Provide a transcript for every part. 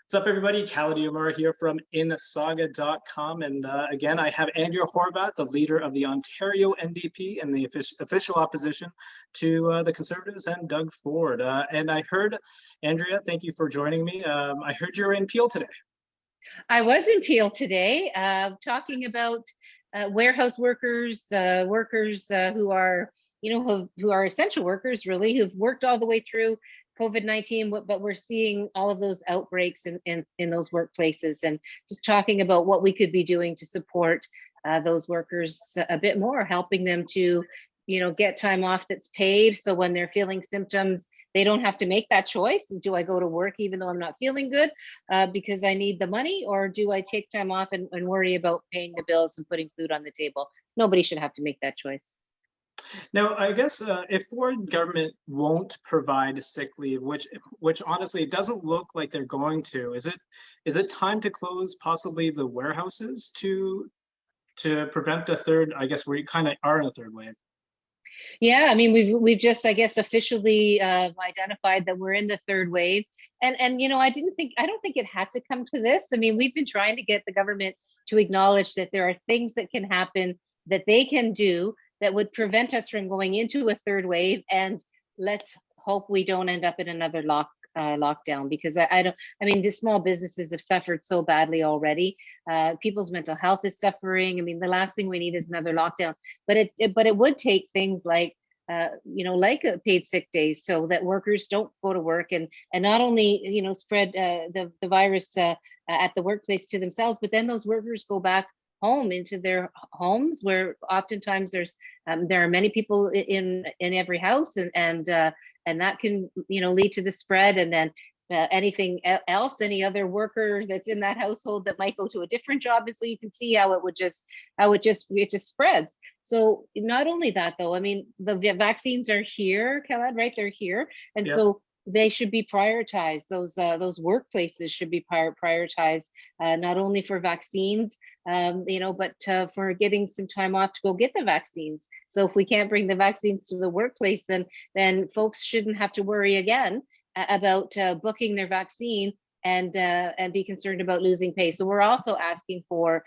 What's up, everybody? Kaladiumar here from insaga.com. And again, I have Andrea Horwath, the leader of the Ontario NDP and the official opposition to the Conservatives, and Doug Ford. And I heard, Andrea, thank you for joining me. I heard you're in Peel today. I was in Peel today, talking about warehouse workers, who are, who are essential workers, really, who've worked all the way through COVID-19, but we're seeing all of those outbreaks in those workplaces, and just talking about what we could be doing to support those workers a bit more, helping them to, get time off that's paid. So when they're feeling symptoms, they don't have to make that choice. Do I go to work even though I'm not feeling good because I need the money, or do I take time off and worry about paying the bills and putting food on the table? Nobody should have to make that choice. Now, I guess if Ford government won't provide sick leave, which honestly it doesn't look like they're going to, is it time to close possibly the warehouses to prevent a third? I guess we kind of are in a third wave. Yeah, I mean, we've just, I guess, officially identified that we're in the third wave, and I don't think it had to come to this. I mean, we've been trying to get the government to acknowledge that there are things that can happen that they can do that would prevent us from going into a third wave, and let's hope we don't end up in another lockdown, because I mean, the small businesses have suffered so badly already. People's mental health is suffering. I mean, the last thing we need is another lockdown, but it would take things like like paid sick days, so that workers don't go to work and not only spread the virus at the workplace to themselves, but then those workers go back home into their homes, where oftentimes there are many people in every house, and that can lead to the spread, and then anything else, any other worker that's in that household that might go to a different job, and so you can see how it just spreads. So not only that, though, I mean, the vaccines are here, Kalad, right? They're here, and Yep. so they should be prioritized. Those workplaces should be prioritized, not only for vaccines, but for getting some time off to go get the vaccines. So if we can't bring the vaccines to the workplace, then folks shouldn't have to worry again about booking their vaccine and be concerned about losing pay. So we're also asking for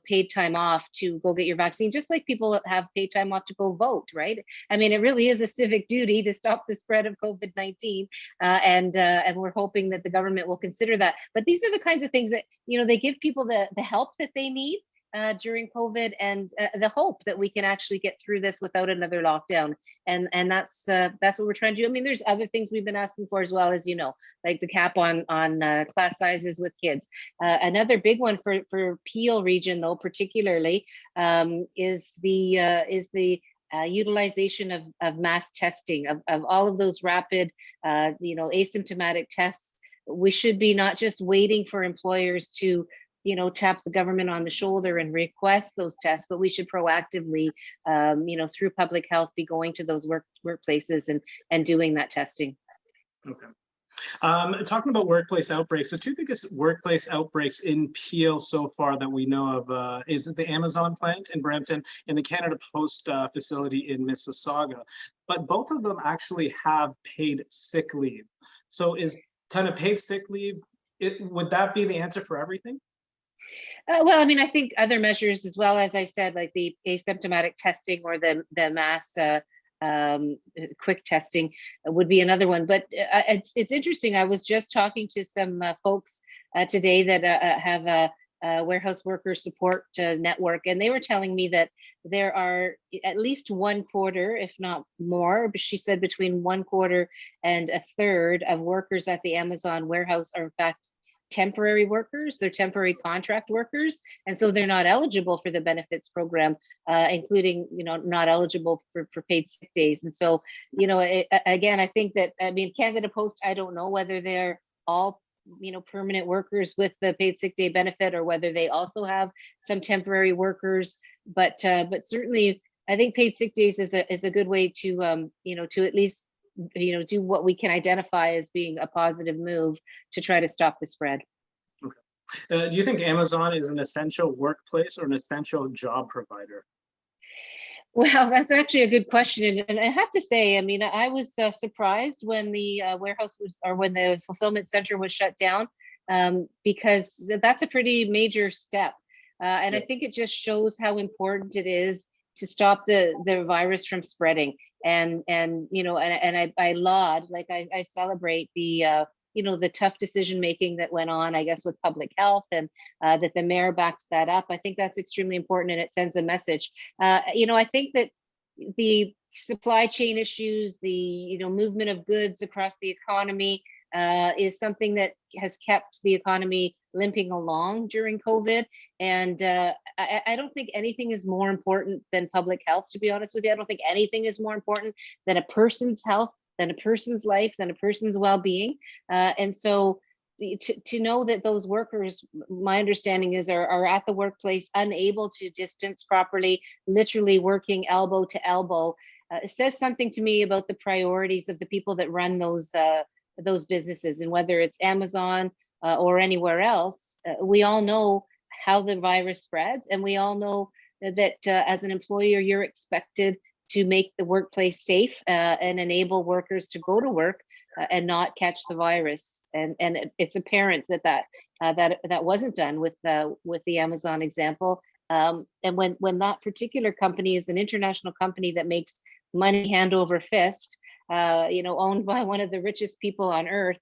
paid time off to go get your vaccine, just like people have paid time off to go vote, right? I mean, it really is a civic duty to stop the spread of COVID-19, and we're hoping that the government will consider that. But these are the kinds of things that they give people the help that they need during COVID, and the hope that we can actually get through this without another lockdown. And that's what we're trying to do. I mean, there's other things we've been asking for as well, as like the cap on class sizes with kids. Another big one for Peel region, though, particularly, is the utilization of mass testing, of all of those rapid, asymptomatic tests. We should be not just waiting for employers to tap the government on the shoulder and request those tests, but we should proactively, through public health, be going to those workplaces and doing that testing. Okay. Talking about workplace outbreaks, the two biggest workplace outbreaks in Peel so far that we know of is the Amazon plant in Brampton and the Canada Post facility in Mississauga. But both of them actually have paid sick leave. So is kind of paid sick leave, would that be the answer for everything? Well, I mean, I think other measures as well, as I said, like the asymptomatic testing or the mass quick testing would be another one. But it's interesting. I was just talking to some folks today that have a warehouse worker support network, and they were telling me that there are at least 1/4, if not more, but she said between 1/4 and a third of workers at the Amazon warehouse are in fact temporary workers. They're temporary contract workers, and so they're not eligible for the benefits program, including not eligible for paid sick days. And so again, I think that, I mean, Canada Post, I don't know whether they're all permanent workers with the paid sick day benefit, or whether they also have some temporary workers, but certainly I think paid sick days is a good way to to at least do what we can identify as being a positive move to try to stop the spread. Okay. Do you think Amazon is an essential workplace or an essential job provider? Well, that's actually a good question. And I have to say, I mean, I was surprised when the warehouse was, or when the fulfillment center was shut down. because that's a pretty major step. And I Yeah. think it just shows how important it is to stop the virus from spreading. And you know, and I laud, like I celebrate the you know, the tough decision making that went on, I guess, with public health, and that the mayor backed that up. I think that's extremely important, and it sends a message. You know, I think that the supply chain issues, the, you know, movement of goods across the economy, is something that has kept the economy limping along during COVID. And I don't think anything is more important than public health, to be honest with you. I don't think anything is more important than a person's health, than a person's life, than a person's well-being. And so to know that those workers, my understanding is, are at the workplace unable to distance properly, literally working elbow to elbow, it says something to me about the priorities of the people that run those businesses. And whether it's Amazon or anywhere else, we all know how the virus spreads, and we all know that as an employer, you're expected to make the workplace safe and enable workers to go to work and not catch the virus. And it's apparent that that wasn't done with the Amazon example. And when that particular company is an international company that makes money hand over fist, you know, owned by one of the richest people on earth,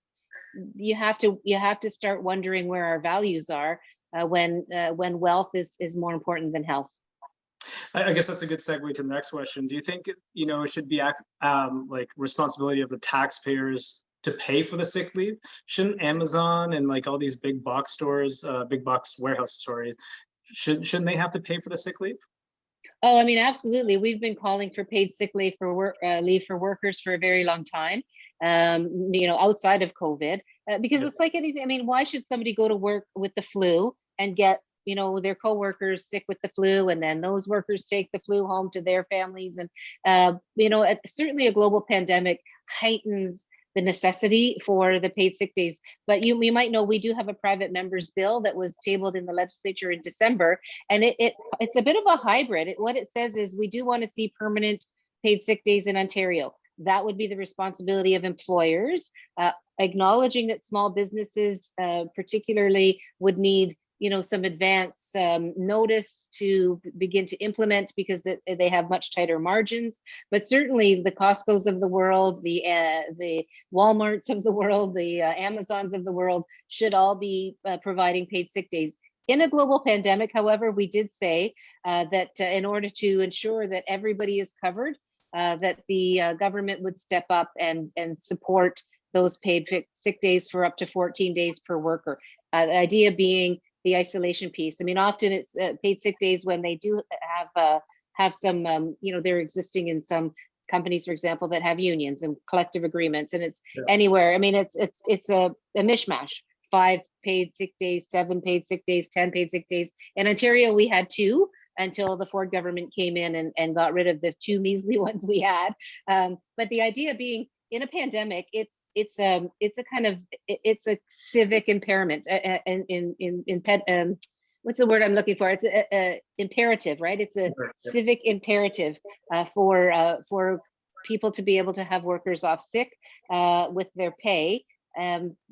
you have to start wondering where our values are when wealth is more important than health. I guess that's a good segue to the next question. Do you think, you know, it should be like responsibility of the taxpayers to pay for the sick leave? Shouldn't Amazon and like all these big box stores, big box warehouse stores, shouldn't they have to pay for the sick leave? Oh, I mean, absolutely. We've been calling for paid sick leave for leave for workers for a very long time. You know, outside of COVID, because Yeah. it's like anything. I mean, why should somebody go to work with the flu and get, you know, their coworkers sick with the flu, and then those workers take the flu home to their families? And you know, certainly a global pandemic heightens the necessity for the paid sick days. But you might know we do have a private members bill that was tabled in the legislature in December, and it's a bit of a hybrid. What it says is we do want to see permanent paid sick days in Ontario. That would be the responsibility of employers, acknowledging that small businesses particularly would need, you know, some advance notice to begin to implement, because they have much tighter margins. But certainly the Costco's of the world, the Walmarts of the world, the Amazons of the world should all be providing paid sick days. In a global pandemic, however, we did say that in order to ensure that everybody is covered, that the government would step up and support those paid sick days for up to 14 days per worker. The idea being the isolation piece. I mean, often it's paid sick days when they do have some, you know, they're existing in some companies, for example, that have unions and collective agreements, and it's anywhere. I mean, it's a mishmash. 5 paid sick days, 7 paid sick days, 10 paid sick days. In Ontario, we had 2 until the Ford government came in and got rid of the 2 measly ones we had. But the idea being, in a pandemic, it's a kind of, it's a civic impairment, and what's the word I'm looking for? It's a imperative, right? It's a civic imperative for people to be able to have workers off sick with their pay,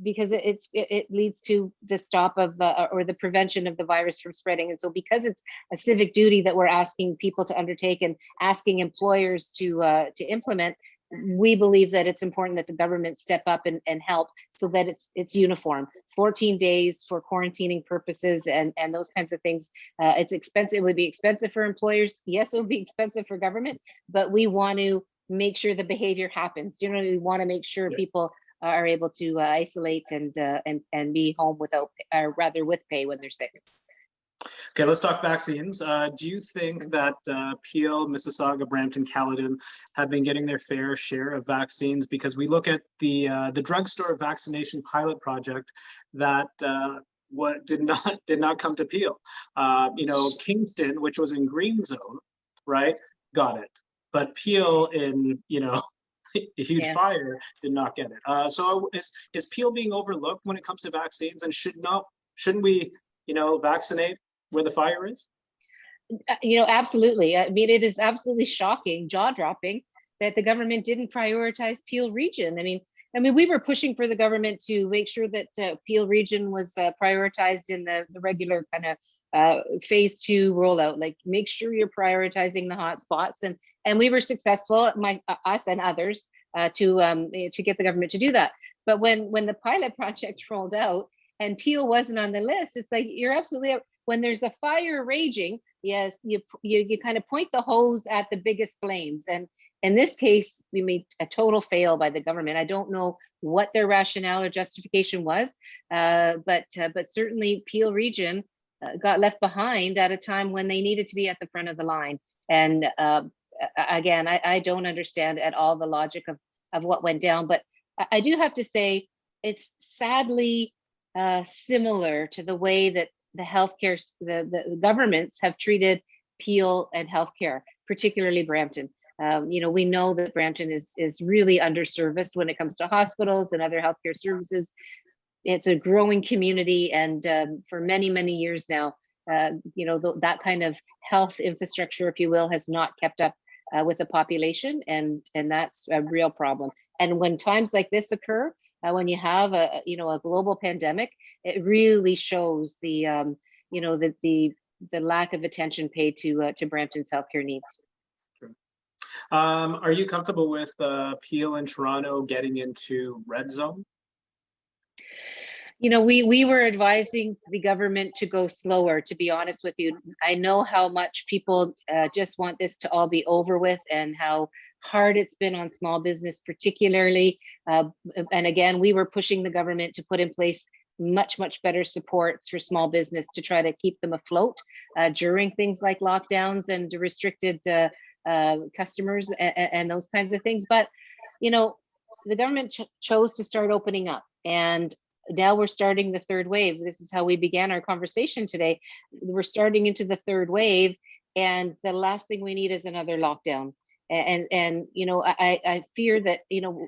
because it leads to the stop of or the prevention of the virus from spreading. And so, because it's a civic duty that we're asking people to undertake and asking employers to implement, we believe that it's important that the government step up and help, so that it's uniform. 14 days for quarantining purposes and those kinds of things. It's expensive. It would be expensive for employers. Yes, it would be expensive for government, but we want to make sure the behavior happens. You know, we want to make sure people are able to isolate and be home without, or rather with pay when they're sick. Okay, let's talk vaccines. Do you think that Peel, Mississauga, Brampton, Caledon have been getting their fair share of vaccines? Because we look at the drugstore vaccination pilot project that what did not come to Peel. You know, Kingston, which was in green zone, right, got it, but Peel in, you know, a huge fire did not get it. So is Peel being overlooked when it comes to vaccines, and shouldn't we, you know, vaccinate where the fire is? You know, absolutely. I mean, it is absolutely shocking, jaw-dropping, that the government didn't prioritize Peel region. I mean, I mean, we were pushing for the government to make sure that Peel Region was prioritized in the regular kind of phase 2 rollout. Like, make sure you're prioritizing the hot spots, and we were successful, us and others, to get the government to do that. But when the pilot project rolled out and Peel wasn't on the list, it's like, you're absolutely, when there's a fire raging, yes, you kind of point the hose at the biggest flames. And in this case, we made a total fail by the government. I don't know what their rationale or justification was, but certainly Peel Region got left behind at a time when they needed to be at the front of the line. And again, I don't understand at all the logic of what went down. But I do have to say, it's sadly similar to the way that the governments have treated Peel and healthcare, particularly Brampton. We know that Brampton is really underserviced when it comes to hospitals and other healthcare services. It's a growing community, and for many, many years now, that kind of health infrastructure, if you will, has not kept up with the population, and that's a real problem. And when times like this occur, when you have a global pandemic, it really shows the lack of attention paid to Brampton's healthcare needs. Are you comfortable with Peel and Toronto getting into red zone? We were advising the government to go slower, to be honest with you. I know how much people just want this to all be over with, and how hard it's been on small business, particularly. And again, we were pushing the government to put in place much, much better supports for small business to try to keep them afloat during things like lockdowns and restricted customers and those kinds of things. But, the government chose to start opening up, and now we're starting the third wave. This is how we began our conversation today. We're starting into the third wave, and the last thing we need is another lockdown. And I fear that,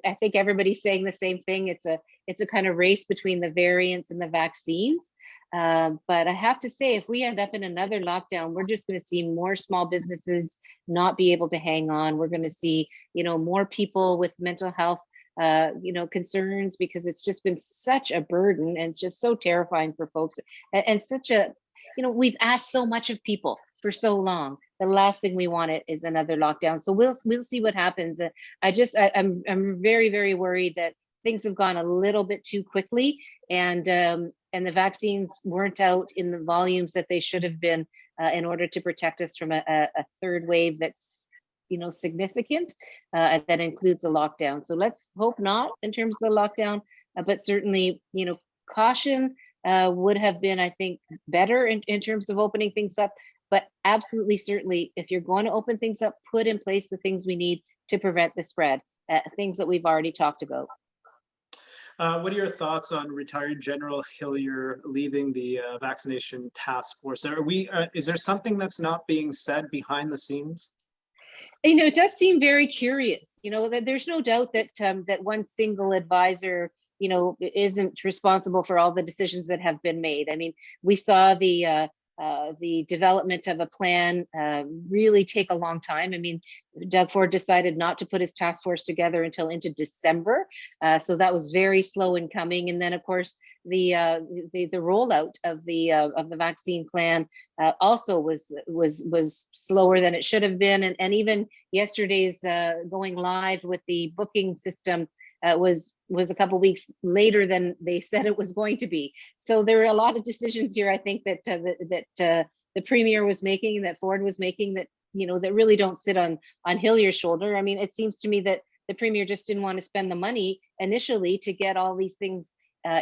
I think everybody's saying the same thing. It's a kind of race between the variants and the vaccines. But I have to say, if we end up in another lockdown, we're just going to see more small businesses not be able to hang on. We're going to see, more people with mental health concerns, because it's just been such a burden, and it's just so terrifying for folks, and such a, we've asked so much of people for so long. The last thing we want is another lockdown. So we'll see what happens. I'm very, very worried that things have gone a little bit too quickly, and the vaccines weren't out in the volumes that they should have been in order to protect us from a third wave that's significant, and that includes a lockdown. So let's hope not in terms of the lockdown, but certainly, caution would have been, I think, better in terms of opening things up. But absolutely, certainly, if you're going to open things up, put in place the things we need to prevent the spread, things that we've already talked about. What are your thoughts on retired General Hillier leaving the vaccination task force? Is there something that's not being said behind the scenes? It does seem very curious, that there's no doubt that that one single advisor, isn't responsible for all the decisions that have been made. I mean, we saw the development of a plan really take a long time. I mean, Doug Ford decided not to put his task force together until into December, so that was very slow in coming. And then, of course, the rollout of the vaccine plan also was slower than it should have been. And even yesterday's going live with the booking system was a couple weeks later than they said it was going to be. So there were a lot of decisions here, I think, that the Premier was making, that Ford was making, that that really don't sit on Hillier's shoulder. I mean, it seems to me that the Premier just didn't want to spend the money initially to get all these things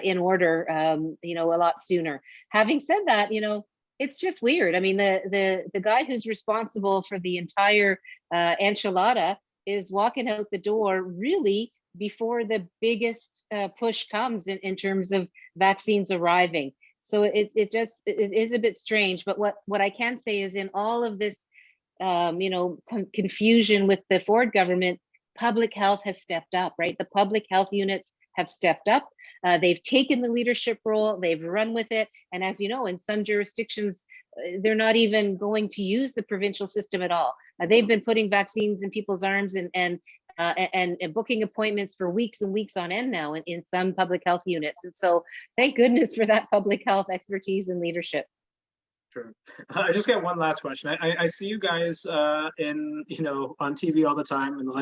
in order, a lot sooner. Having said that, it's just weird. I mean, the guy who's responsible for the entire enchilada is walking out the door really before the biggest push comes in terms of vaccines arriving. So it is a bit strange. But what I can say is, in all of this, confusion with the Ford government, public health has stepped up, right? The public health units have stepped up. They've taken the leadership role, they've run with it. And as you know, in some jurisdictions, they're not even going to use the provincial system at all. They've been putting vaccines in people's arms and and booking appointments for weeks and weeks on end now in some public health units. And so thank goodness for that public health expertise and leadership. Sure. I just got one last question. I see you guys in, on TV all the time in the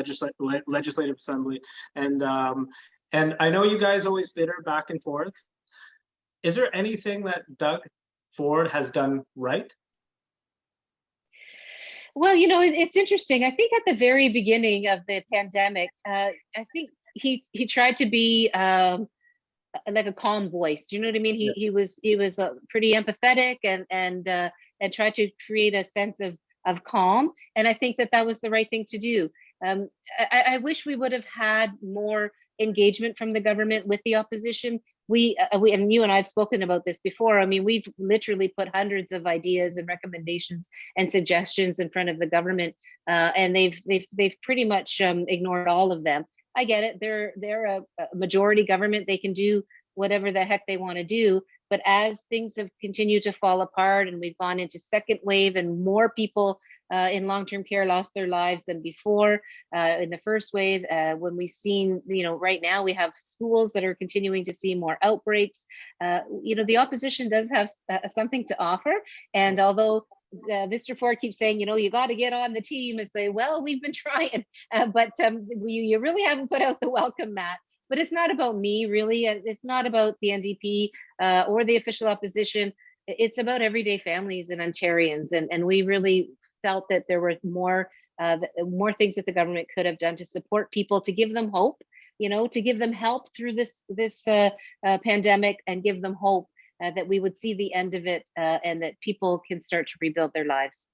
legislative assembly, and I know you guys always bitter back and forth. Is there anything that Doug Ford has done right? Well, it's interesting. I think at the very beginning of the pandemic, I think he tried to be like a calm voice. You know what I mean? He was pretty empathetic and tried to create a sense of calm. And I think that was the right thing to do. I wish we would have had more engagement from the government with the opposition. We and you and I have spoken about this before. I mean, we've literally put hundreds of ideas and recommendations and suggestions in front of the government, and they've pretty much ignored all of them. I get it. They're a majority government. They can do whatever the heck they want to do. But as things have continued to fall apart and we've gone into second wave and more people in long-term care lost their lives than before in the first wave, when we've seen, right now we have schools that are continuing to see more outbreaks. The opposition does have something to offer. And although Mr. Ford keeps saying, you got to get on the team and say, well, we've been trying, but you really haven't put out the welcome mat. But it's not about me, really. It's not about the NDP or the official opposition. It's about everyday families and Ontarians. And we really felt that there were more things that the government could have done to support people, to give them hope, to give them help through this pandemic, and give them hope that we would see the end of it and that people can start to rebuild their lives.